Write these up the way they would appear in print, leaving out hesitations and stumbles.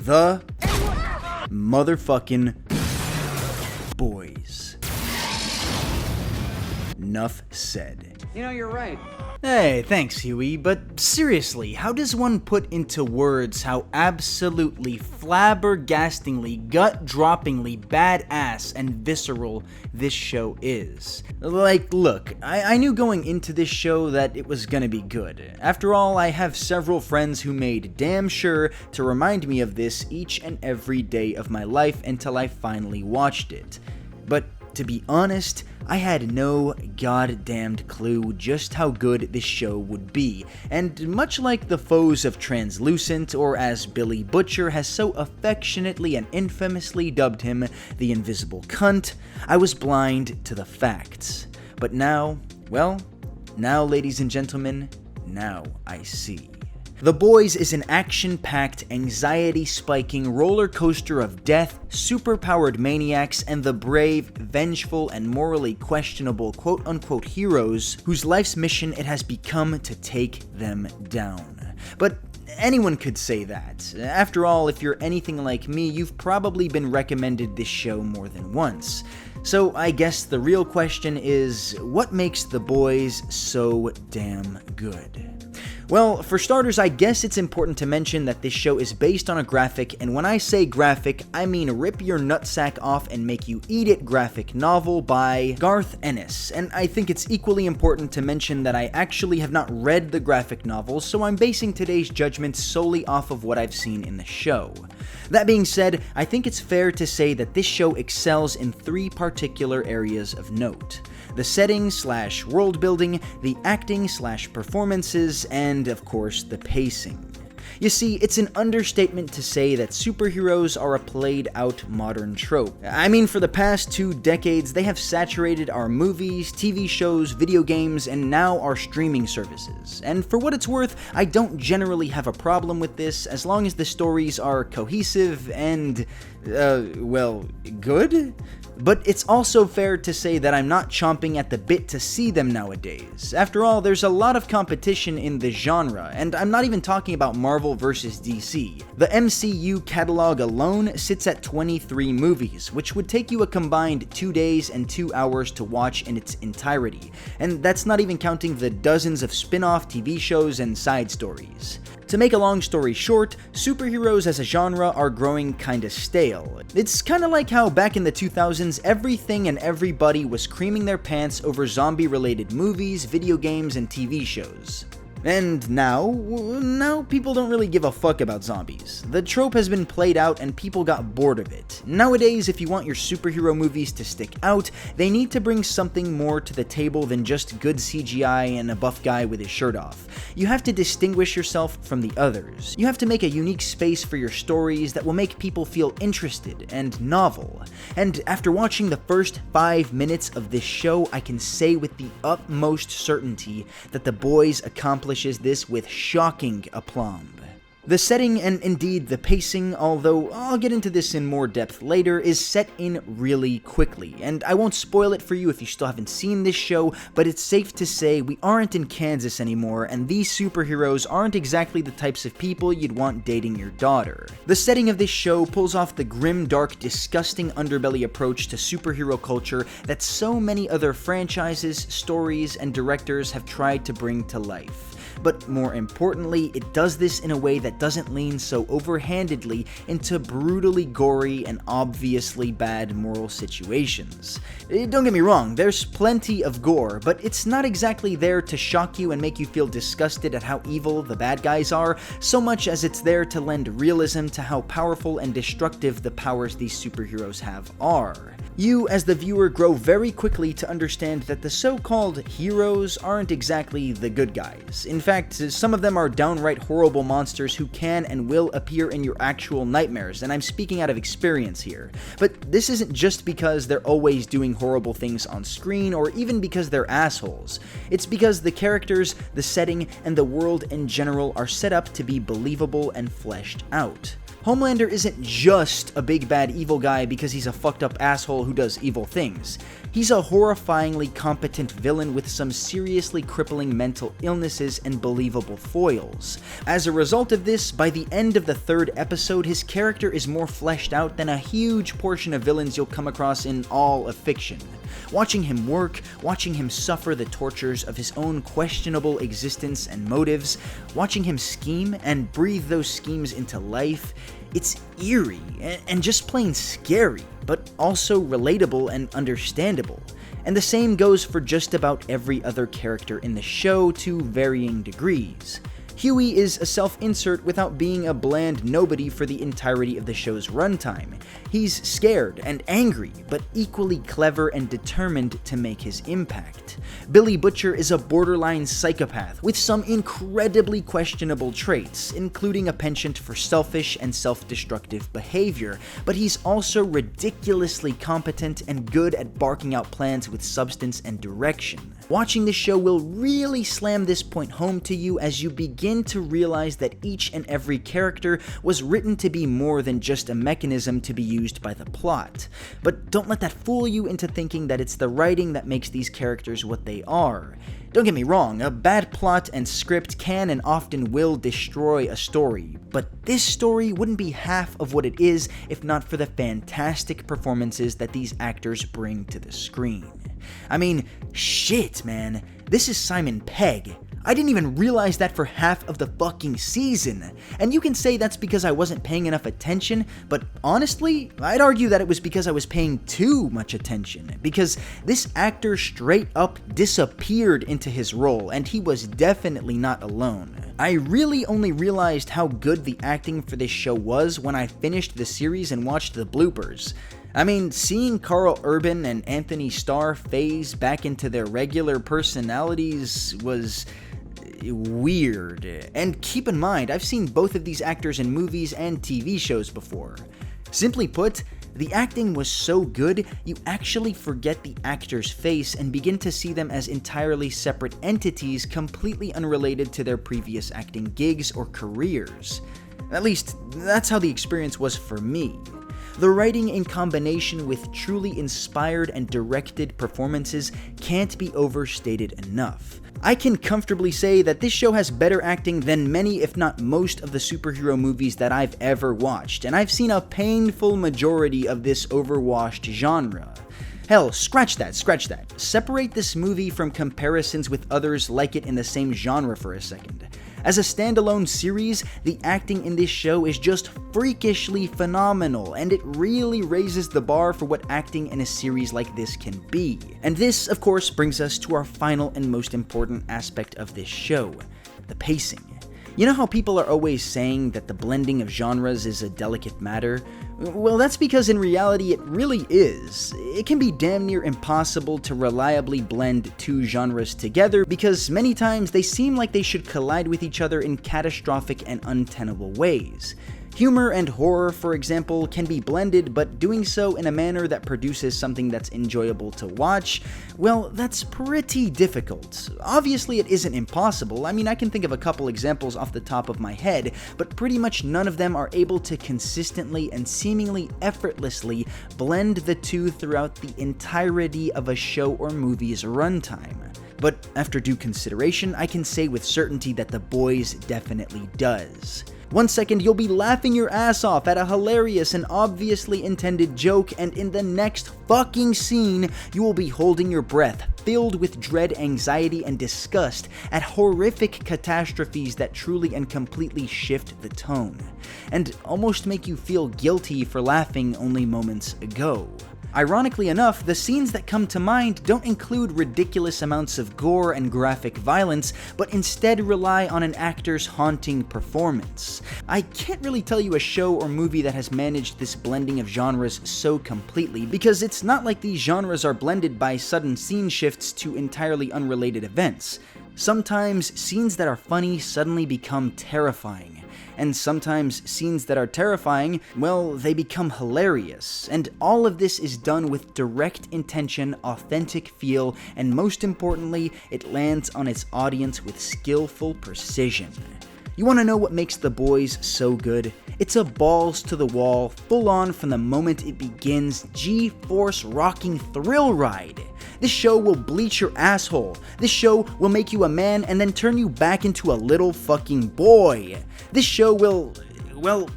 the motherfucking boys. Enough said. You know, you're right. Hey, thanks, Huey, but seriously, how does one put into words how absolutely flabbergastingly, gut-droppingly badass and visceral this show is? Like, look, I knew going into this show that it was gonna be good. After all, I have several friends who made damn sure to remind me of this each and every day of my life until I finally watched it. But to be honest, I had no goddamned clue just how good this show would be, and much like the foes of Translucent, or as Billy Butcher has so affectionately and infamously dubbed him, the Invisible Cunt, I was blind to the facts. But now, well, now ladies and gentlemen, now I see. The Boys is an action-packed, anxiety-spiking roller coaster of death, superpowered maniacs, and the brave, vengeful, and morally questionable quote-unquote heroes whose life's mission it has become to take them down. But anyone could say that. After all, if you're anything like me, you've probably been recommended this show more than once. So I guess the real question is, what makes The Boys so damn good? Well, for starters, I guess it's important to mention that this show is based on a graphic, and when I say graphic, I mean rip your nutsack off and make you eat it graphic novel by Garth Ennis. And I think it's equally important to mention that I actually have not read the graphic novel, so I'm basing today's judgment solely off of what I've seen in the show. That being said, I think it's fair to say that this show excels in three particular areas of note: the setting/world building, the acting/performances, and of course the pacing. You see, it's an understatement to say that superheroes are a played-out modern trope. I mean, for the past 2 decades, they have saturated our movies, TV shows, video games, and now our streaming services. And for what it's worth, I don't generally have a problem with this, as long as the stories are cohesive and, well, good? But it's also fair to say that I'm not chomping at the bit to see them nowadays. After all, there's a lot of competition in the genre, and I'm not even talking about Marvel versus DC. The MCU catalog alone sits at 23 movies, which would take you a combined 2 days and 2 hours to watch in its entirety, and that's not even counting the dozens of spin-off TV shows and side stories. To make a long story short, superheroes as a genre are growing kinda stale. It's kinda like how back in the 2000s, everything and everybody was creaming their pants over zombie-related movies, video games, and TV shows. And now people don't really give a fuck about zombies. The trope has been played out and people got bored of it. Nowadays, if you want your superhero movies to stick out, they need to bring something more to the table than just good CGI and a buff guy with his shirt off. You have to distinguish yourself from the others. You have to make a unique space for your stories that will make people feel interested and novel. And after watching the first 5 minutes of this show, I can say with the utmost certainty that The Boys accomplishes this with shocking aplomb. The setting, and indeed the pacing, although I'll get into this in more depth later, is set in really quickly, and I won't spoil it for you if you still haven't seen this show, but it's safe to say we aren't in Kansas anymore, and these superheroes aren't exactly the types of people you'd want dating your daughter. The setting of this show pulls off the grim, dark, disgusting underbelly approach to superhero culture that so many other franchises, stories, and directors have tried to bring to life. But more importantly, it does this in a way that doesn't lean so overhandedly into brutally gory and obviously bad moral situations. Don't get me wrong, there's plenty of gore, but it's not exactly there to shock you and make you feel disgusted at how evil the bad guys are, so much as it's there to lend realism to how powerful and destructive the powers these superheroes have are. You, as the viewer, grow very quickly to understand that the so-called heroes aren't exactly the good guys. In fact, some of them are downright horrible monsters who can and will appear in your actual nightmares, and I'm speaking out of experience here. But this isn't just because they're always doing horrible things on screen, or even because they're assholes. It's because the characters, the setting, and the world in general are set up to be believable and fleshed out. Homelander isn't just a big bad evil guy because he's a fucked up asshole who does evil things. He's a horrifyingly competent villain with some seriously crippling mental illnesses and believable foils. As a result of this, by the end of the third episode, his character is more fleshed out than a huge portion of villains you'll come across in all of fiction. Watching him work, watching him suffer the tortures of his own questionable existence and motives, watching him scheme and breathe those schemes into life, it's eerie and just plain scary, but also relatable and understandable. And the same goes for just about every other character in the show to varying degrees. Huey is a self-insert without being a bland nobody for the entirety of the show's runtime. He's scared and angry, but equally clever and determined to make his impact. Billy Butcher is a borderline psychopath with some incredibly questionable traits, including a penchant for selfish and self-destructive behavior, but he's also ridiculously competent and good at barking out plans with substance and direction. Watching this show will really slam this point home to you as you begin to realize that each and every character was written to be more than just a mechanism to be used by the plot. But don't let that fool you into thinking that it's the writing that makes these characters what they are. Don't get me wrong, a bad plot and script can and often will destroy a story, but this story wouldn't be half of what it is if not for the fantastic performances that these actors bring to the screen. I mean, shit, man. This is Simon Pegg. I didn't even realize that for half of the fucking season. And you can say that's because I wasn't paying enough attention, but honestly, I'd argue that it was because I was paying too much attention. Because this actor straight up disappeared into his role, and he was definitely not alone. I really only realized how good the acting for this show was when I finished the series and watched the bloopers. I mean, seeing Carl Urban and Anthony Starr phase back into their regular personalities was weird. And keep in mind, I've seen both of these actors in movies and TV shows before. Simply put, the acting was so good, you actually forget the actor's face and begin to see them as entirely separate entities completely unrelated to their previous acting gigs or careers. At least, that's how the experience was for me. The writing in combination with truly inspired and directed performances can't be overstated enough. I can comfortably say that this show has better acting than many, if not most, of the superhero movies that I've ever watched, and I've seen a painful majority of this overwashed genre. Hell, scratch that. Separate this movie from comparisons with others like it in the same genre for a second. As a standalone series, the acting in this show is just freakishly phenomenal, and it really raises the bar for what acting in a series like this can be. And this, of course, brings us to our final and most important aspect of this show, the pacing. You know how people are always saying that the blending of genres is a delicate matter? Well, that's because in reality it really is. It can be damn near impossible to reliably blend two genres together because many times they seem like they should collide with each other in catastrophic and untenable ways. Humor and horror, for example, can be blended, but doing so in a manner that produces something that's enjoyable to watch, well, that's pretty difficult. Obviously, it isn't impossible. I mean, I can think of a couple examples off the top of my head, but pretty much none of them are able to consistently and seemingly effortlessly blend the two throughout the entirety of a show or movie's runtime. But after due consideration, I can say with certainty that The Boys definitely does. One second, you'll be laughing your ass off at a hilarious and obviously intended joke, and in the next fucking scene, you will be holding your breath, filled with dread, anxiety, and disgust at horrific catastrophes that truly and completely shift the tone, and almost make you feel guilty for laughing only moments ago. Ironically enough, the scenes that come to mind don't include ridiculous amounts of gore and graphic violence, but instead rely on an actor's haunting performance. I can't really tell you a show or movie that has managed this blending of genres so completely, because it's not like these genres are blended by sudden scene shifts to entirely unrelated events. Sometimes scenes that are funny suddenly become terrifying. And sometimes scenes that are terrifying, well, they become hilarious. And all of this is done with direct intention, authentic feel, and most importantly, it lands on its audience with skillful precision. You want to know what makes The Boys so good? It's a balls to the wall, full on from the moment it begins, G-force rocking thrill ride. This show will bleach your asshole. This show will make you a man and then turn you back into a little fucking boy. This show will, well,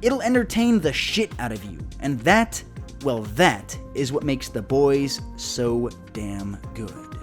it'll entertain the shit out of you. And that is what makes The Boys so damn good.